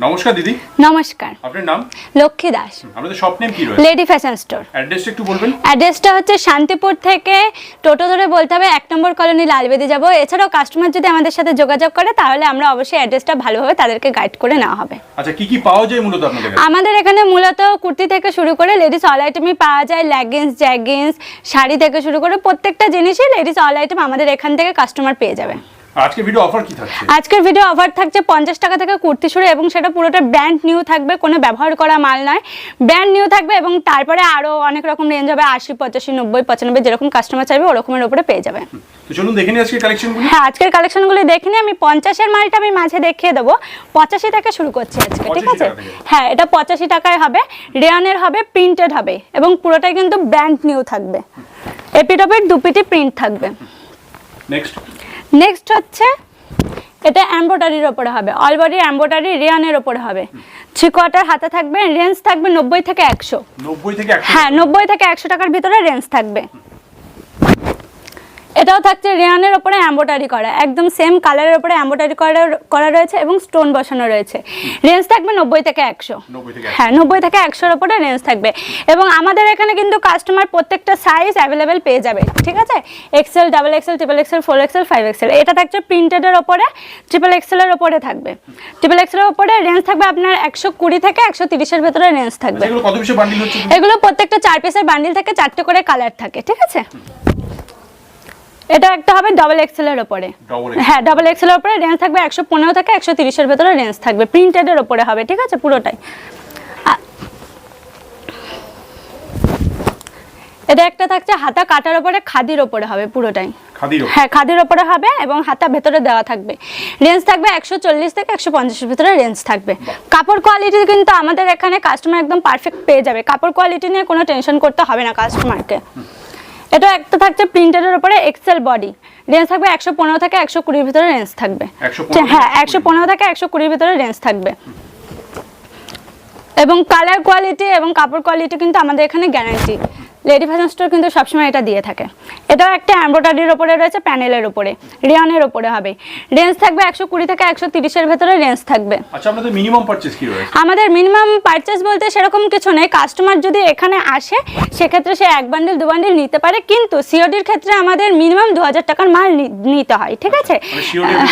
নমস্কার দিদি। নমস্কার। আপনার নাম? লক্ষ্মী দাস। আপনাদের শপ নেম কি রয়েছে? Lady fashion store. অ্যাড্রেসটা একটু বলবেন। অ্যাড্রেসটা হচ্ছে শান্তিপুর থেকে টোটো ধরে বলতে হবে 1 নম্বর কলোনি লালবেদি যাব। এছাড়াও কাস্টমার যদি আমাদের সাথে যোগাযোগ করে তাহলে আমরা অবশ্যই অ্যাড্রেসটা ভালোভাবে তাদেরকে গাইড করে নেওয়া হবে। আচ্ছা, কি কি পাওয়া যায় মূলত আপনাদের কাছে? আমাদের এখানে মূলত কুর্তি থেকে শুরু করে লেডিস অল আইটেমই পাওয়া যায়, লেগিংস, জ্যাগিংস, শাড়ি থেকে শুরু করে প্রত্যেকটা জিনিসই লেডিস অল আইটেম আমাদের এখান থেকে কাস্টমার পেয়ে যাবে। আজকের ভিডিও অফার কি থাকছে? আজকের ভিডিও অফার থাকছে 50 টাকা থেকে কুর্তি শুরু, এবং সেটা পুরোটা ব্র্যান্ড নিউ থাকবে, কোনো ব্যবহার করা মাল নয়, ব্র্যান্ড নিউ থাকবে। এবং তারপরে আরো অনেক রকম রেঞ্জ হবে, 80, 85, 90, 95 যেরকম কাস্টমার চাইবে ওরকমের উপরে পেয়ে যাবে। তো চলুন দেখে নিই আজকের কালেকশনগুলো। হ্যাঁ, আজকের কালেকশনগুলো দেখে নিই। আমি 50 এর মালটা আমি মাঝে দেখিয়ে দেবো। 85 থেকে শুরু করছি আজকে, ঠিক আছে? হ্যাঁ, এটা 85 টাকায় হবে, রেয়নের হবে, প্রিন্টেড হবে, এবং পুরোটাই কিন্তু ব্র্যান্ড নিউ থাকবে। এপিটপের দুপিটি প্রিন্ট থাকবে। নেক্সট হচ্ছে এটা এমব্রয়ডারির উপরে হবে, অল বডি এমব্রয়ডারি, রেয়নের উপরে হবে, 3 কোয়ার্টার হাতে থাকবে, রেঞ্জ থাকবে 90 থেকে 100। 90 থেকে 100? হ্যাঁ, 90 থেকে 100 টাকার ভিতরে রেঞ্জ থাকবে। এটাও থাকছে রেয়নের উপরে এমব্রয়ডারি করা, একদম সেম কালারের উপরে এমব্রয়ডারি করা রয়েছে এবং স্টোন বসানো রয়েছে। রেঞ্জ থাকবে 90 থেকে 100। হ্যাঁ, 90 থেকে 100 উপরে রেঞ্জ থাকবে। এবং আমাদের এখানে কিন্তু কাস্টমার প্রত্যেকটা সাইজ অ্যাভেলেবেল পেয়ে যাবে, ঠিক আছে? XL, double XL, triple XL, 4XL, 5XL। এটা থাকছে প্রিন্টেডের উপরে, ট্রিপল এক্সেলের উপরে থাকবে। ট্রিপল এক্সেলের উপরে রেঞ্জ থাকবে আপনার 120 থেকে 130 এর ভিতরে রেঞ্জ থাকবে। এগুলো কত পিসের বান্ডিল হচ্ছে? এগুলো প্রত্যেকটা 4 পিসের বান্ডিল থেকে 4টে করে কালার থাকে, ঠিক আছে? এটা একটা হবে ডাবল এক্সেল এর উপরে। হ্যাঁ, ডাবল এক্সেল এর উপরে রেঞ্জ থাকবে 115 থেকে 130 এর ভিতরে রেঞ্জ থাকবে, প্রিন্টেড এর উপরে হবে, ঠিক আছে? পুরোটাই। এটা একটা থাকছে হাতা কাটার উপরে, খাদির উপরে হবে পুরোটাই। হ্যাঁ, খাদির উপরে হবে এবং হাতা ভেতরে দেওয়া থাকবে। রেঞ্জ থাকবে 140 থেকে 150 এর ভিতরে রেঞ্জ থাকবে। কাপড় কোয়ালিটি কিন্তু আমাদের এখানে কাস্টমার একদম পারফেক্ট পেয়ে যাবে, কাপড় কোয়ালিটি নিয়ে কোনো টেনশন করতে হবে না কাস্টমারকে। এটা একটা থাকছে প্রিন্টেডের উপরে, এক্সেল বডি, রেঞ্জ থাকবে 115 থেকে 120 এর ভিতরে রেঞ্জ থাকবে। হ্যাঁ, 115 থেকে 120 এর ভিতরে রেঞ্জ থাকবে। এবং কালার কোয়ালিটি এবং কাপড় কোয়ালিটি কিন্তু আমাদের এখানে গ্যারান্টি। লেডি ফ্যাশন স্টোর কিন্তু সবসময় এটা দিয়ে থাকে। এটাও একটা এমব্রয়ডারির উপরে রয়েছে, প্যানেলের উপরে, রেয়নের উপরে হবে। রেঞ্জ থাকবে 120 থেকে 130 এর ভিতরে রেঞ্জ থাকবে। আচ্ছা, আপনাদের মিনিমাম পারচেজ কি রয়েছে? আমাদের মিনিমাম পারচেজ বলতে সেরকম কিছু নেই। কাস্টমার যদি এখানে আসে সেক্ষেত্রে সে 1 বান্ডিল 2 বান্ডিল নিতে পারে, কিন্তু সিওডির ক্ষেত্রে আমাদের মিনিমাম 2000 টাকার মাল নিতে হয়, ঠিক আছে?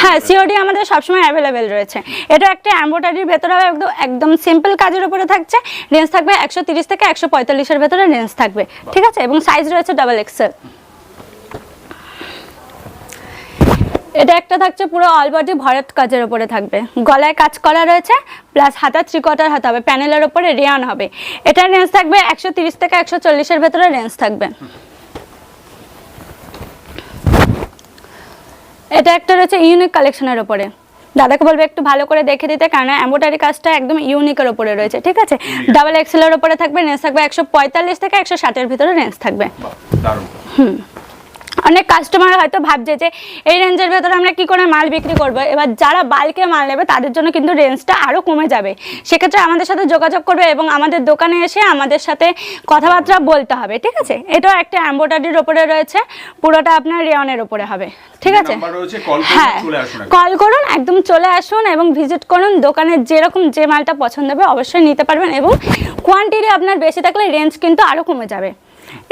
হ্যাঁ, সিওডি আমাদের সবসময় অ্যাভেলেবেল রয়েছে। এটা একটা এমব্রয়ডারির ভেতরে একদম সিম্পল কাজের উপরে থাকছে, রেঞ্জ থাকবে 130 থেকে 145 এর ভিতরে রেঞ্জ থাকবে, ঠিক আছে? এবং সাইজ রয়েছে ডাবল এক্সেল। এটা একটা থাকছে পুরো অল বডি ভরত কাজের উপরে থাকবে, গলায় কাজ করা রয়েছে, প্লাস হাতা 3 কোয়ার্টার হাতা হবে, প্যানেলের উপরে রেয়ন হবে। এটা রেঞ্জ থাকবে 130 থেকে 140 এর ভিতরে রেঞ্জ থাকবে। এটা একটা রয়েছে ইউনিক কালেকশনের উপরে, দাদাকে বলবে একটু ভালো করে দেখে দিতে, কারণ এমব্রয়ডারি কাজটা একদম ইউনিকের উপরে রয়েছে, ঠিক আছে? ডাবল এক্সেল এর উপরে থাকবে, রেঞ্জ থাকবে 145 থেকে 160 এর ভিতরে রেঞ্জ থাকবে। অনেক কাস্টমার হয়তো ভাবছে যে এই রেঞ্জের ভেতরে আমরা কি করে মাল বিক্রি করব। এবার যারা বাল্কে মাল নেবে তাদের জন্য কিন্তু রেঞ্জটা আরও কমে যাবে। সেক্ষেত্রে আমাদের সাথে যোগাযোগ করবে এবং আমাদের দোকানে এসে আমাদের সাথে কথাবার্তা বলতে হবে, ঠিক আছে? এটাও একটা এমব্রয়ডারির উপরে রয়েছে, পুরোটা আপনার রেয়নের উপরে হবে, ঠিক আছে? হ্যাঁ, কল করুন, একদম চলে আসুন এবং ভিজিট করুন। দোকানে যেরকম যে মালটা পছন্দ হবে অবশ্যই নিতে পারবেন, এবং কোয়ান্টিটি আপনার বেশি থাকলে রেঞ্জ কিন্তু আরও কমে যাবে।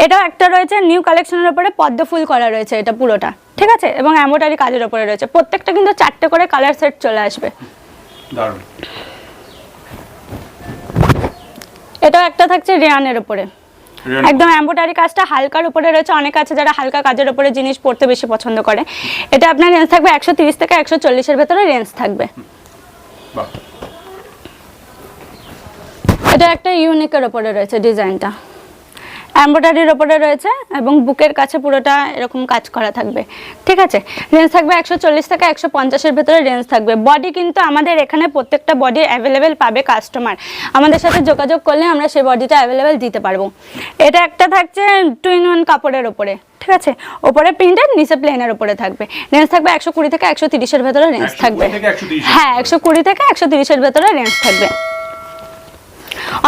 এটাও একটা রয়েছে নিউ কালেকশনের উপরে, পদ্ম ফুল করা রয়েছে এটা পুরোটা, ঠিক আছে? এবং এমব্রয়ডারি কাজের উপরে রয়েছে, প্রত্যেকটা কিন্তু 4টে করে কালার সেট চলে আসবে। এটাও একটা থাকছে রেয়নের উপরে, একদম এমব্রয়ডারি কাজটা হালকার উপরে রয়েছে, অনেক আছে যারা হালকা কাজের উপরে জিনিস পরতে বেশি পছন্দ করে। এটা আপনার রেঞ্জ থাকবে 130 থেকে 140 এর ভেতরে রেঞ্জ থাকবে। এটা একটা ইউনিকের উপরে রয়েছে, ডিজাইনটা এমব্রয়ডারির উপরে রয়েছে এবং বুকের কাছে পুরোটা এরকম কাজ করা থাকবে। ঠিক আছে, রেঞ্জ থাকবে 140 থেকে 150 এর ভেতরে রেঞ্জ থাকবে। বডি কিন্তু আমাদের এখানে প্রত্যেকটা বডি অ্যাভেলেবেল পাবে কাস্টমার, আমাদের সাথে যোগাযোগ করলে আমরা সেই বডিটা অ্যাভেলেবেল দিতে পারবো। এটা একটা থাকছে 2-in-1 কাপড়ের উপরে, ঠিক আছে, ওপরে প্রিন্টেড নিচে প্লেনের উপরে থাকবে। রেঞ্জ থাকবে 120 থেকে 130 এর ভেতরে রেঞ্জ থাকবে। হ্যাঁ, 120 থেকে 130 এর ভেতরে রেঞ্জ থাকবে।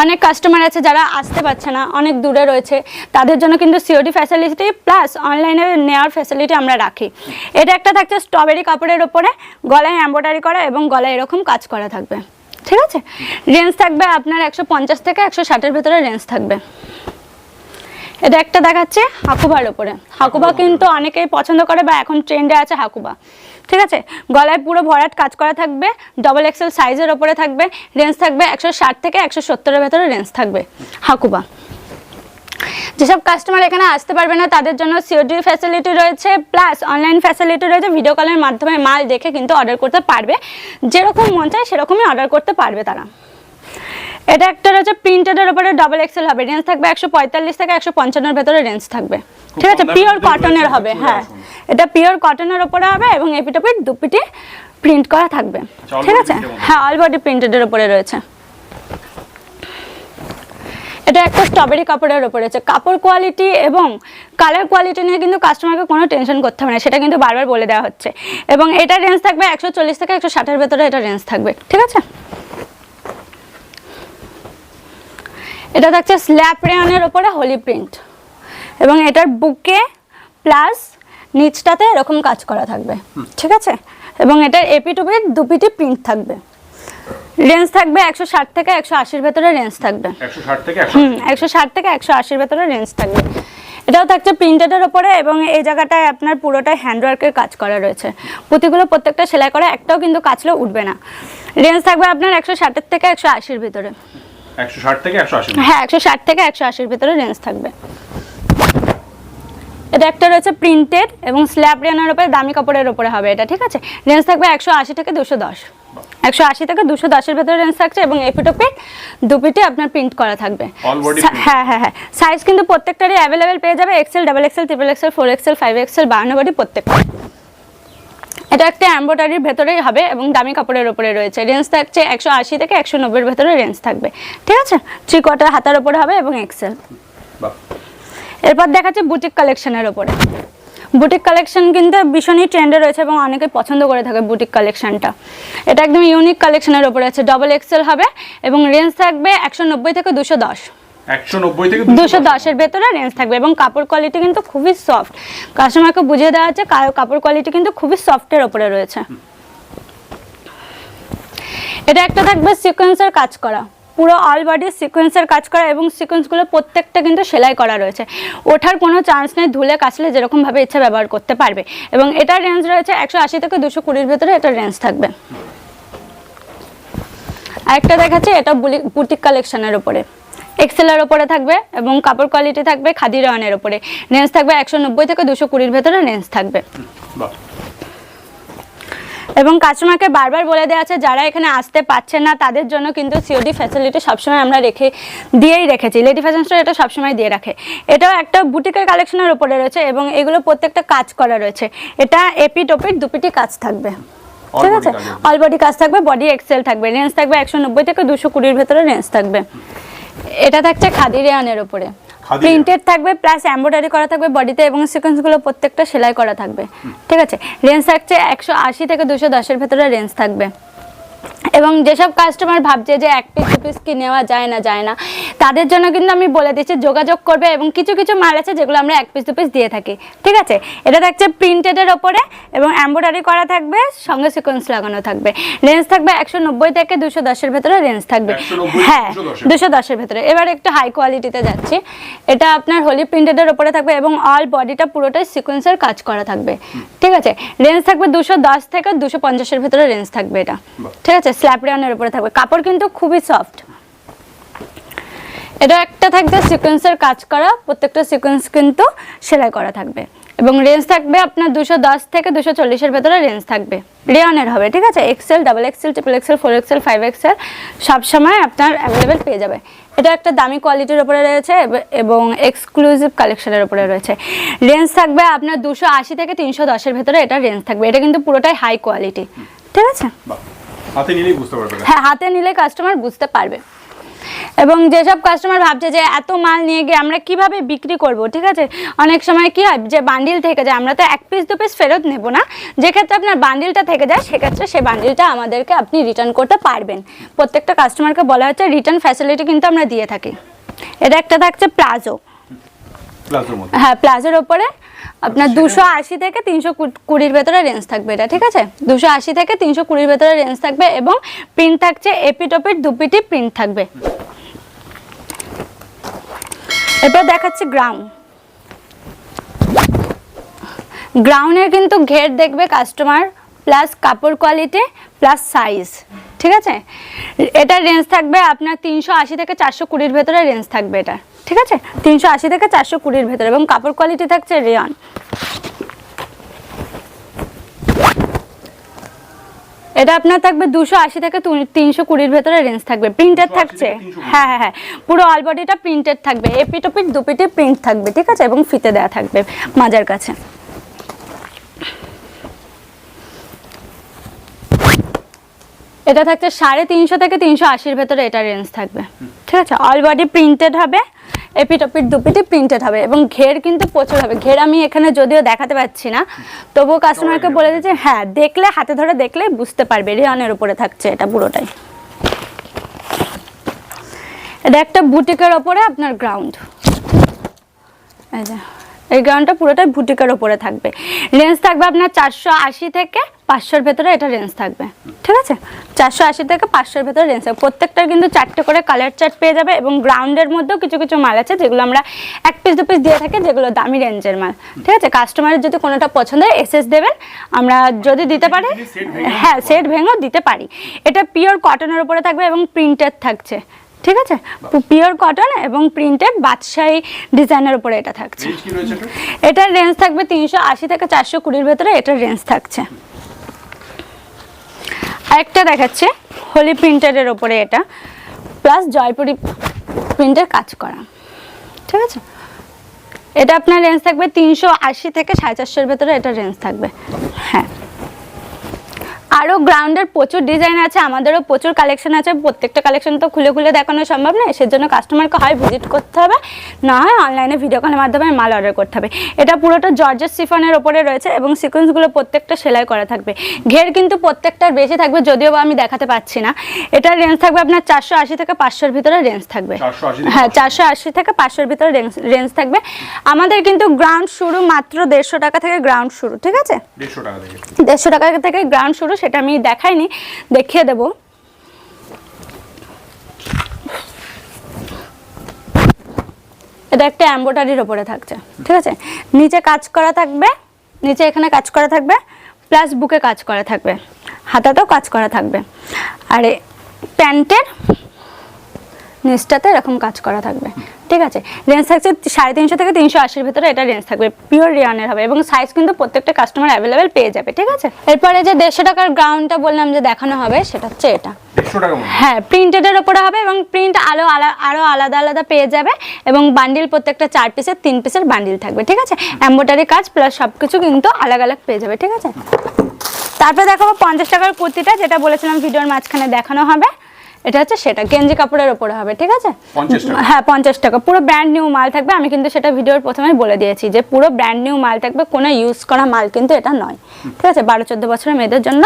অনেক কাস্টমার আছে যারা আসতে পারছে না, অনেক দূরে রয়েছে, তাদের জন্য কিন্তু সিওডি ফ্যাসিলিটি প্লাস অনলাইনে নেওয়ার ফ্যাসিলিটি আমরা রাখি। এটা একটা থাকছে স্ট্রবেরি কাপড়ের ওপরে, গলায় এমব্রয়ডারি করা এবং গলায় এরকম কাজ করা থাকবে। ঠিক আছে, রেঞ্জ থাকবে আপনার 150 থেকে 160 এর ভেতরে রেঞ্জ থাকবে। এটা একটা দেখাচ্ছে হাকুবার ওপরে। হাকুবা কিন্তু অনেকেই পছন্দ করে বা এখন ট্রেন্ডে আছে হাকুবা। ঠিক আছে, গলায় পুরো ভরাট কাজ করা থাকবে, ডবল এক্সেল সাইজের ওপরে থাকবে। রেঞ্জ থাকবে 160 থেকে 170 এর ভেতরে রেঞ্জ থাকবে হাকুবা। যেসব কাস্টমার এখানে আসতে পারবে না তাদের জন্য সিওডি ফ্যাসিলিটি রয়েছে প্লাস অনলাইন ফ্যাসিলিটি রয়েছে। ভিডিও কলের মাধ্যমে মাল দেখে কিন্তু অর্ডার করতে পারবে, যেরকম মন চায় সেরকমই অর্ডার করতে পারবে তারা। এটা একটা রয়েছে প্রিন্টেডের উপরে, ডবল এক্সেল হবে। রেঞ্জ থাকবে 145 থেকে 155 এর ভেতরে রেঞ্জ থাকবে। ঠিক আছে, পিওর কটনের হবে। হ্যাঁ, এটা পিওর কটনের উপরে হবে এবং এপিটোপিট দুপিটি প্রিন্ট করা থাকবে। ঠিক আছে, হ্যাঁ, অল বডি প্রিন্টেডের উপরে রয়েছে। এটা একটা স্ট্রবেরি কাপড়ের উপরে রয়েছে। কাপড় কোয়ালিটি এবং কালার কোয়ালিটি নিয়ে কিন্তু কাস্টমারকে কোনো টেনশন করতে হবে না, সেটা কিন্তু বারবার বলে দেওয়া হচ্ছে। এবং এটা রেঞ্জ থাকবে 140 থেকে 160 এর ভেতরে এটা রেঞ্জ থাকবে। ঠিক আছে, এটা থাকছে স্ল্যাব রেয়নের উপরে হোলি প্রিন্ট এবং এটার বুকে প্লাস নিচটাতে এরকম কাজ করা থাকবে। ঠিক আছে, এবং এটার এপিটোপিট দুপিটি প্রিন্ট থাকবে। রেঞ্জ থাকবে 160 থেকে 180 এর ভেতরে রেঞ্জ থাকবে। 160 থেকে 180 এর ভেতরে রেঞ্জ থাকবে। এটাও থাকছে প্রিন্টেডের উপরে এবং এই জায়গাটায় আপনার পুরোটাই হ্যান্ডওয়ার্কের কাজ করা রয়েছে। পুঁতিগুলো প্রত্যেকটা সেলাই করা, একটাও কিন্তু কাচলে উঠবে না। রেঞ্জ থাকবে আপনার 160 থেকে 180 এর ভেতরে। 160 থেকে 180? হ্যাঁ, 160 থেকে 180 এর ভেতরে রেঞ্জ থাকবে। এটা একটা রয়েছে প্রিন্টেড এবং স্ল্যাব রেয়নের উপরে, দামি কাপড়ের উপরে হবে এটা। ঠিক আছে, রেঞ্জ থাকবে 180 থেকে 210। 180 থেকে 210 এর ভেতরে রেঞ্জ থাকছে এবং এপিটোপিট দুপিটি আপনার প্রিন্ট করা থাকবে। হ্যাঁ হ্যাঁ হ্যাঁ, সাইজ কিন্তু প্রত্যেকটারই অ্যাভেলেবেল পেয়ে যাবে। XL, double XL, triple XL, 4 XL, 5 XL, 52 body প্রত্যেকটা। এটা একটা এমব্রয়ডারির ভেতরেই হবে এবং দামি কাপড়ের উপরে রয়েছে। রেঞ্জ থাকছে 180 থেকে 190 এর ভেতরে রেঞ্জ থাকবে। ঠিক আছে, 3/4 হাতার উপরে হবে এবং এক্সেল। এরপর দেখাচ্ছে বুটিক কালেকশনের উপরে। বুটিক কালেকশন কিন্তু ভীষণই ট্রেন্ডে রয়েছে এবং অনেকে পছন্দ করে থাকে বুটিক কালেকশনটা। এটা একদম ইউনিক কালেকশনের উপরে আছে, ডবল এক্সেল হবে এবং রেঞ্জ থাকবে 190 থেকে 210। 190 থেকে 210 এর ভেতরে রেঞ্জ থাকবে এবং কাপড় কোয়ালিটি কিন্তু খুবই সফট। কাস্টমারকে বুঝিয়ে দেওয়া হচ্ছে কাপড় কোয়ালিটি কিন্তু খুবই সফটের উপরে রয়েছে। এটা একটা থাকবে সিকোয়েন্সের কাজ করা, পুরো অল বডি সিকোয়েন্সের কাজ করা এবং সিকোয়েন্সগুলো প্রত্যেকটা কিন্তু সেলাই করা রয়েছে। ওঠার কোনো চান্স নেই, ধুলে কাচলে যেরকমভাবে ইচ্ছা ব্যবহার করতে পারবে। এবং এটার রেঞ্জ রয়েছে 180 থেকে 220 এর ভেতরে এটার রেঞ্জ থাকবে। আরেকটা দেখাচ্ছে, এটা বুটিক কালেকশনের উপরে, এক্সেলের উপরে থাকবে এবং কাপড় কোয়ালিটি থাকবে খাদি রেয়নের উপরে। রেঞ্জ থাকবে 190 থেকে 220 এর ভেতরে রেঞ্জ থাকবে। এবং কাস্টমারকে বারবার বলে দেওয়া আছে যারা এখানে আসতে পারছেন না তাদের জন্য কিন্তু সিওডি ফ্যাসিলিটি সবসময় আমরা দিয়েই রেখেছি। লেডি ফ্যাশন স্টোর এটা সবসময় দিয়ে রাখে। এটাও একটা বুটিকের কালেকশনের উপরে রয়েছে এবং এগুলো প্রত্যেকটা কাজ করা রয়েছে। এটা এপিটোপিট দুপিটি কাজ থাকবে। ঠিক আছে, অল বডি কাজ থাকবে, বডি এক্সেল থাকবে। রেঞ্জ থাকবে 190 থেকে 220 এর ভেতরে রেঞ্জ থাকবে। এটা থাকছে খাদি রেয়নের উপরে, প্রিন্টেড থাকবে প্লাস এমব্রয়ডারি করা থাকবে বডিতে এবং সিকোয়েন্সগুলো প্রত্যেকটা সেলাই করা থাকবে। ঠিক আছে, রেঞ্জ থাকছে 180 থেকে 210 এর ভেতরে রেঞ্জ থাকবে। এবং যেসব কাস্টমার ভাবছে যে এক পিস দু পিস কি নেওয়া যায় না তাদের জন্য কিন্তু আমি বলে দিচ্ছি যোগাযোগ করবে এবং কিছু কিছু মাল আছে যেগুলো আমরা এক পিস দু পিস দিয়ে থাকি। ঠিক আছে, এটা থাকছে প্রিন্টেডের ওপরে এবং এমব্রয়ডারি করা থাকবে, সঙ্গে সিকোয়েন্স লাগানো থাকবে। রেঞ্জ থাকবে 190 থেকে 210 এর ভেতরে রেঞ্জ থাকবে। হ্যাঁ, 210 এর ভেতরে। এবার একটু হাই কোয়ালিটিতে যাচ্ছি। এটা আপনার হোলি প্রিন্টেডের ওপরে থাকবে এবং অল বডিটা পুরোটাই সিকোয়েন্সের কাজ করা থাকবে। ঠিক আছে, রেঞ্জ থাকবে 210 থেকে 250 এর ভেতরে রেঞ্জ থাকবে এটা। ঠিক আছে, স্ল্যাব রেয়নের উপরে থাকবে, কাপড় কিন্তু খুবই সফট। এটা একটা থাকবে সিকোয়েন্সের কাজ করা, প্রত্যেকটা সিকোয়েন্স কিন্তু সেলাই করা থাকবে এবং রেঞ্জ থাকবে আপনার 210 থেকে 240-এর ভেতরে রেঞ্জ থাকবে। রেয়নের হবে, ঠিক আছে। XL, double XL, triple XL, 4XL, 5XL সবসময় আপনার অ্যাভেলেবেল পেয়ে যাবে। এটা একটা দামি কোয়ালিটির উপরে রয়েছে এবং এক্সক্লুসিভ কালেকশনের উপরে রয়েছে। রেঞ্জ থাকবে আপনার 280 থেকে 310-এর ভেতরে এটা রেঞ্জ থাকবে। এটা কিন্তু পুরোটাই হাই কোয়ালিটি, ঠিক আছে। হাতে নিলেই বুঝতে পারবে। হ্যাঁ, হাতে নিলে কাস্টমার বুঝতে পারবে। এবং যেসব কাস্টমার ভাবছে যে এত মাল নিয়ে গিয়ে আমরা কিভাবে বিক্রি করব, ঠিক আছে, অনেক সময় কি হয় যে বান্ডিল থেকে যায়, আমরা তো 1 পিস 2 পিস ফেরত নেব না, যে ক্ষেত্রে আপনার বান্ডিলটা থেকে যায় সেক্ষেত্রে সেই বান্ডিলটা আমাদেরকে আপনি রিটার্ন করতে পারবেন। প্রত্যেকটা কাস্টমারকে বলা হচ্ছে রিটার্ন ফ্যাসিলিটি কিন্তু আমরা দিয়ে থাকি। এটা একটা থাকছে প্লাজো, হ্যাঁ প্লাজোর ওপরে আপনার 280 থেকে 320-এর ভেতরে রেঞ্জ থাকবে এটা, ঠিক আছে। 280 থেকে 320-এর ভেতরে রেঞ্জ থাকবে এবং প্রিন্ট থাকছে এপিট ওপিট দুপিটি প্রিন্ট থাকবে। এরপর দেখাচ্ছি গ্রাউন্ডের কিন্তু ঘের দেখবে কাস্টমার, প্লাস কাপড় কোয়ালিটি প্লাস সাইজ, ঠিক আছে। এটার রেঞ্জ থাকবে আপনার 380 থেকে 420-এর ভেতরে রেঞ্জ থাকবে এটা, ঠিক আছে। 380 থেকে 420-এর ভেতরে এবং কাপড় কোয়ালিটি থাকছে রেয়ন। এটা আপনার থাকবে 280 থেকে 320-এর ভেতরে রেঞ্জ থাকবে। প্রিন্টেড থাকছে, হ্যাঁ হ্যাঁ হ্যাঁ, পুরো অল বডিটা প্রিন্টেড থাকবে, এপিট ওপিট দুপিটি প্রিন্ট থাকবে, ঠিক আছে, এবং ফিতে দেওয়া থাকবে মাজার কাছে। এটা থাকছে 350 থেকে 380-এর ভেতরে এটা রেঞ্জ থাকবে, ঠিক আছে। অল বডি প্রিন্টেড হবে, এপিট ওপিট দুপিটি প্রিন্টেড হবে এবং ঘের কিন্তু প্রচুর হবে। ঘের আমি এখানে যদিও দেখাতে পাচ্ছি না, তবুও কাস্টমারকে বলে দিচ্ছি, হ্যাঁ দেখলে, হাতে ধরে দেখলে বুঝতে পারবে। রেয়নের উপরে থাকছে এটা পুরোটাই। এটা একটা বুটিকের ওপরে আপনার গ্রাউন্ড, এই গ্রাউন্ডটা পুরোটাই বুটিকের ওপরে থাকবে। রেঞ্জ থাকবে আপনার 480 থেকে 500-এর ভেতরে এটা রেঞ্জ থাকবে, ঠিক আছে। 480 থেকে 500-এর ভেতরে রেঞ্জ থাকবে। প্রত্যেকটার কিন্তু 4টে করে কালার চার্ট পেয়ে যাবে এবং গ্রাউন্ডের মধ্যেও কিছু কিছু মাল আছে যেগুলো আমরা 1 পিস 2 পিস দিয়ে থাকি, যেগুলো দামি রেঞ্জের মাল, ঠিক আছে। কাস্টমারের যদি কোনোটা পছন্দ হয় এসএস দেবেন, আমরা যদি দিতে পারি, হ্যাঁ সেট ভেঙেও দিতে পারি। এটা পিওর কটনের উপরে থাকবে এবং প্রিন্টেড থাকছে, ঠিক আছে। পিওর কটন এবং প্রিন্টেড বাদশাহী ডিজাইনের উপরে এটা থাকছে। এটার রেঞ্জ থাকবে 380 থেকে 420-এর ভেতরে এটার রেঞ্জ থাকছে। আরেকটা দেখাচ্ছে হোলি প্রিন্টেডের ওপরে, এটা প্লাস জয়পুরি প্রিন্টের কাজ করা, ঠিক আছে। এটা আপনার রেঞ্জ থাকবে 380 থেকে 450-এর ভেতরে এটা রেঞ্জ থাকবে, হ্যাঁ। আরও গ্রাউন্ডের প্রচুর ডিজাইন আছে, আমাদেরও প্রচুর কালেকশন আছে। প্রত্যেকটা কালেকশন তো খুলে খুলে দেখানো সম্ভব নয়, সেজন্য কাস্টমারকে হয় ভিজিট করতে হবে, না হয় অনলাইনে ভিডিও কলের মাধ্যমে মাল অর্ডার করতে হবে। এটা পুরোটা জর্জেট শিফনের ওপরে রয়েছে এবং সিকোয়েন্সগুলো প্রত্যেকটা সেলাই করা থাকবে। ঘের কিন্তু প্রত্যেকটার বেশি থাকবে, যদিও বা আমি দেখাতে পাচ্ছি না। এটার রেঞ্জ থাকবে আপনার 480 থেকে 500-এর ভিতরে রেঞ্জ থাকবে, হ্যাঁ 480 থেকে 500-এর ভিতরে রেঞ্জ থাকবে। আমাদের কিন্তু গ্রাউন্ড শুরু মাত্র 150 টাকা থেকে গ্রাউন্ড শুরু, ঠিক আছে। 150 টাকা থেকে গ্রাউন্ড শুরু, সেটা আমি দেখাইনি, দেখিয়ে দেব। এটা একটা এমব্রয়ডারির উপরে থাকছে, ঠিক আছে। নিচে কাজ করা থাকবে, নিচে এখানে কাজ করা থাকবে, প্লাস বুকে কাজ করা থাকবে, হাতাতেও কাজ করা থাকবে। আর প্যান্টের নিচটাতে এরকম কাজ করা থাকবে, ঠিক আছে। রেঞ্জ থাকছে 350 থেকে 380-এর ভিতরে এটা রেঞ্জ থাকবে, পিওর রিয়নের হবে এবং সাইজ কিন্তু প্রত্যেকটা কাস্টমার অ্যাভেলেবেল পেয়ে যাবে, ঠিক আছে। এরপরে যে 150 টাকার গ্রাউন্ডটা বললাম যে দেখানো হবে, সেটা হচ্ছে এটা, হ্যাঁ প্রিন্টেডের ওপরে হবে এবং প্রিন্ট আরো আলাদা আলাদা পেয়ে যাবে এবং বান্ডিল প্রত্যেকটা 4 পিসের 3 পিসের বান্ডিল থাকবে, ঠিক আছে। এমব্রয়ডারি কাজ প্লাস সবকিছু কিন্তু আলাদা আলাদা পেয়ে যাবে, ঠিক আছে। তারপরে দেখাবো 50 টাকার কুর্তিটা, যেটা বলেছিলাম ভিডিওর মাঝখানে দেখানো হবে। এটা হচ্ছে সেটা গেঞ্জি কাপড়ের উপরে হবে, ঠিক আছে। হ্যাঁ 50 টাকা, পুরো ব্র্যান্ড নিউ মাল থাকবে। আমি কিন্তু সেটা ভিডিওর প্রথমেই বলে দিয়েছি যে পুরো ব্র্যান্ড নিউ মাল থাকবে, কোনো ইউজ করা মাল কিন্তু এটা নয়, ঠিক আছে। 12-14 বছরের মেয়েদের জন্য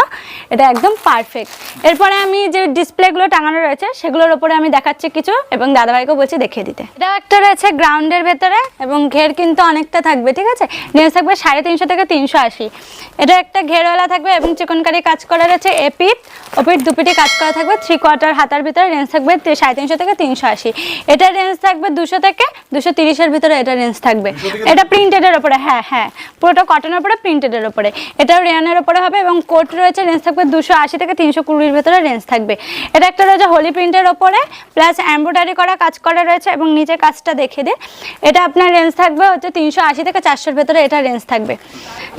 এটা একদম পারফেক্ট। এরপরে আমি যে ডিসপ্লেগুলো টাঙানো রয়েছে সেগুলোর উপরে আমি দেখাচ্ছি কিছু এবং দাদাভাইকে বলছি দেখিয়ে দিতে। এটাও একটা রয়েছে গ্রাউন্ডের ভেতরে এবং ঘের কিন্তু অনেকটা থাকবে, ঠিক আছে। রেঞ্জ থাকবে 350 থেকে 380। এটা একটা ঘেরওয়ালা থাকবে এবং চিকনকারি কাজ করা রয়েছে, এপিট ওপিট দুপিটি কাজ করা থাকবে, 3/4 হাতার ভিতরে রেঞ্জ থাকবে 350 থেকে 380। এটা রেঞ্জ থাকবে 200 থেকে 230-এর ভিতরে এটা রেঞ্জ থাকবে। এটা প্রিন্টেডের উপরে, হ্যাঁ হ্যাঁ পুরোটা কটনের উপরে প্রিন্টেডের উপরে, এটাও রেয়ানের উপরে হবে এবং কোট রয়েছে রেঞ্জ থাকবে 280 থেকে 320-এর ভিতরে রেঞ্জ থাকবে। এটা একটা রয়েছে হোলি প্রিন্টের উপরে প্লাস এমব্রয়ডারি করা কাজ করা রয়েছে এবং নিচে কাজটা দেখে দিই। এটা আপনার রেঞ্জ থাকবে হচ্ছে 380 থেকে 400-এর ভিতরে এটা রেঞ্জ থাকবে।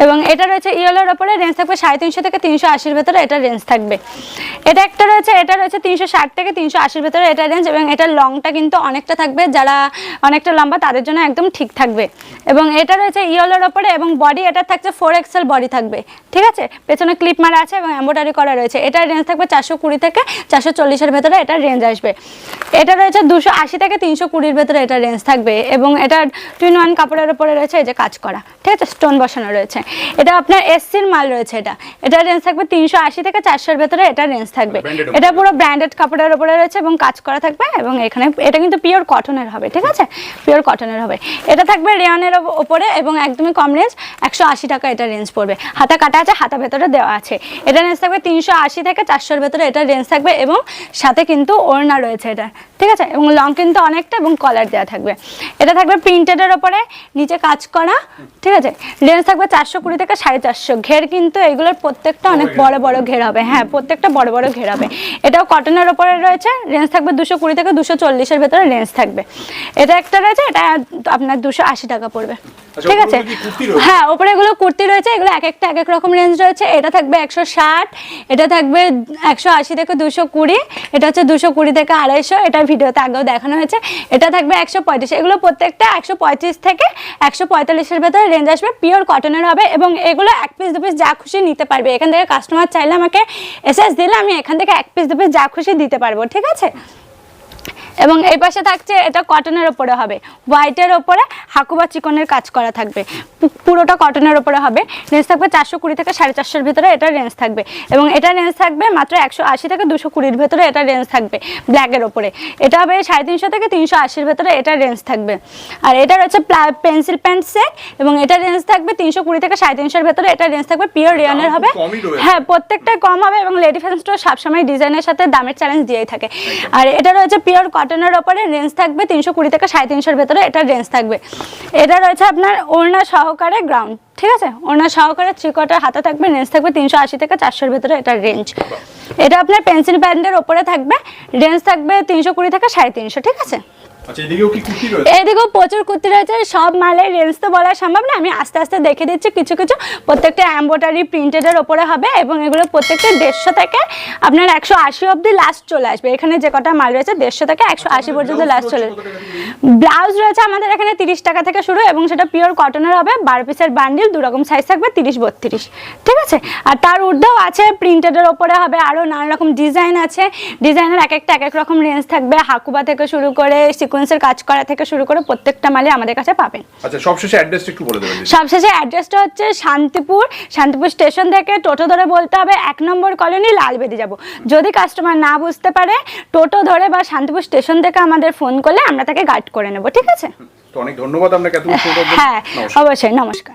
এবং এটা রয়েছে ইয়েলোর উপরে রেঞ্জ থাকবে 350 থেকে 380-এর ভিতরে এটা রেঞ্জ থাকবে। এটা একটা রয়েছে, এটা রয়েছে 360 থেকে 380-এর ভিতরে এটা রেঞ্জ এবং এটার লংটা কিন্তু অনেকটা থাকবে, যারা অনেকটা লম্বা তাদের জন্য একদম ঠিক থাকবে। এবং এটা রয়েছে ইয়েলোর উপরে এবং বডি এটা থাকছে 4XL বডি থাকবে, ঠিক আছে, পেছনে ক্লিপ মারা আছে এবং এমব্রয়ডারি করা রয়েছে। এটার রেঞ্জ থাকবে 420 থেকে 440-এর ভেতরে এটা রেঞ্জ আসবে। এটা রয়েছে 280 থেকে 320-এর ভেতরে এটা রেঞ্জ থাকবে এবং এটা 2-in-1 কাপড়ের উপরে রয়েছে এই যে কাজ করা, ঠিক আছে, স্টোন বসানো রয়েছে। এটা আপনার এসসির মাল রয়েছে, এটা রেঞ্জ থাকবে 380 থেকে 400-এর ভেতরে এটা রেঞ্জ থাকবে। এটা পুরো ব্র্যান্ডেড কাপড়ের উপরে রয়েছে এবং কাজ করা থাকবে এবং এখানে এটা কিন্তু পিওর কটনের হবে, ঠিক আছে, পিওর কটনের হবে। এটা থাকবে রেয়নের উপরে এবং একদমই কম রেঞ্জ 180 টাকা এটা রেঞ্জ পড়বে। হাতা কাটা আছে, হাতা ভেতরে দেওয়া আছে। এটা রেঞ্জ থাকবে 380 থেকে 400-এর ভেতরে এটা রেঞ্জ থাকবে এবং সাথে কিন্তু ওড়না রয়েছে এটা, ঠিক আছে, এবং লং কিন্তু অনেকটা এবং কলার দেওয়া থাকবে। এটা থাকবে প্রিন্টেডের উপরে নিচে কাজ করা, ঠিক আছে, রেঞ্জ থাকবে 420 থেকে 450। ঘের কিন্তু এগুলোর প্রত্যেকটা অনেক বড় বড় ঘের হবে, হ্যাঁ প্রত্যেকটা বড় বড় ঘের হবে। এটাও কটনের উপরে রয়েছে, রেঞ্জ থাকবে 220 থেকে 240-এর ভেতরে রেঞ্জ থাকবে। এটা একটা রয়েছে, এটা আপনার 280 টাকা পড়বে, ঠিক আছে। হ্যাঁ ওপরে এগুলো কুর্তি রয়েছে, এগুলো এক একটা এক এক রকম রেঞ্জ রয়েছে। এটা থাকবে 160, এটা থাকবে 180 থেকে 220, এটা হচ্ছে 220 থেকে 250, এটা ভিডিওতে আগেও দেখানো হয়েছে। এটা থাকবে 135, এগুলো প্রত্যেকটা 135 থেকে 145-এর ভেতরে রেঞ্জ আসবে, পিওর কটনের হবে এবং এগুলো 1 পিস 2 পিস যা খুশি নিতে পারবে। এখান থেকে কাস্টমার চাইলে আমাকে এসএস দিলে আমি এখান থেকে 1 পিস 2 পিস যা খুশি দিতে পারবো, ঠিক আছে। এবং এই পাশে থাকছে এটা কটনের উপরে হবে, হোয়াইটের উপরে হাকুবা চিকনের কাজ করা থাকবে, পুরোটা কটনের উপরে হবে। রেঞ্জ থাকবে 420 থেকে 450-এর ভিতরে এটা রেঞ্জ থাকবে এবং এটা রেঞ্জ থাকবে মাত্র 180 থেকে 220-এর ভিতরে এটা রেঞ্জ থাকবে ব্ল্যাকের উপরে। এটা হবে 350 থেকে 380-এর ভিতরে এটা রেঞ্জ থাকবে। আর এটা রয়েছে পেন্সিল প্যান্ট সেট এবং এটা রেঞ্জ থাকবে 320 থেকে 350-এর ভিতরে এটা রেঞ্জ থাকবে, পিওর রিয়নের হবে। হ্যাঁ প্রত্যেকটাই কম হবে এবং লেডি ফ্যাশন স্টোর সবসময় ডিজাইনের সাথে দামের চ্যালেঞ্জ দিয়েই থাকে। আর এটা রয়েছে পিওর কটনের উপরে রেঞ্জ থাকবে 320 থেকে 350-এর ভেতরে এটা রেঞ্জ থাকবে। এটা রয়েছে আপনার ওড়না সহকারে গ্রাউন্ড, ঠিক আছে, ওড়না সহকারে 3/4 হাতা থাকবে, রেঞ্জ থাকবে 380 থেকে 400-এর ভেতরে এটা রেঞ্জ। এটা আপনার পেন্সিল প্যান্টের উপরে থাকবে, রেঞ্জ থাকবে 320 থেকে 350, ঠিক আছে। আচ্ছা এদিকেও কি কুর্তি রয়েছে? এদিকেও প্রচুর কুর্তি রয়েছে, সব মালের রেঞ্জ তো বলা সম্ভব না, আমি আস্তে আস্তে দেখে দিচ্ছি কিছু কিছু। প্রত্যেকটা এমব্রয়ডারি প্রিন্টেডের উপরে হবে এবং এগুলো প্রত্যেকটা 150 থেকে আপনার 180 অবধি লাস্ট চলে আসবে। এখানে যে কটা মাল রয়েছে 150 থেকে 180 পর্যন্ত লাস্ট চলে আসবে। ব্লাউজ রয়েছে আমাদের এখানে 30 টাকা থেকে শুরু এবং সেটা পিওর কটনের হবে, 12 পিসের বান্ডিল, 2 রকম সাইজ থাকবে, 30-32, ঠিক আছে। আর তার ঊর্ধ্বেও আছে প্রিন্টেডের উপরে হবে, আরও নানা রকম ডিজাইন আছে, ডিজাইনের এক একটা এক এক রকম রেঞ্জ থাকবে, হাকুবা থেকে শুরু করে সিকোয়েন্সের কাজ করা থেকে শুরু করে প্রত্যেকটা মালে আমাদের কাছে পাবেন। আচ্ছা সবশেষে অ্যাড্রেসটা একটু বলে দেবেন? সবশেষে অ্যাড্রেসটা হচ্ছে শান্তিপুর স্টেশন থেকে টোটো ধরে বলতে হবে 1 নম্বর কলোনি লালবেদি যাব। যদি কাস্টমার না বুঝতে পারে টোটো ধরে বা শান্তিপুর স্টেশন থেকে আমাদের ফোন করলে আমরা তাকে গাইড করে নেব, ঠিক আছে। তো অনেক ধন্যবাদ আপনাকে এত কিছু। হ্যাঁ অবশ্যই, নমস্কার।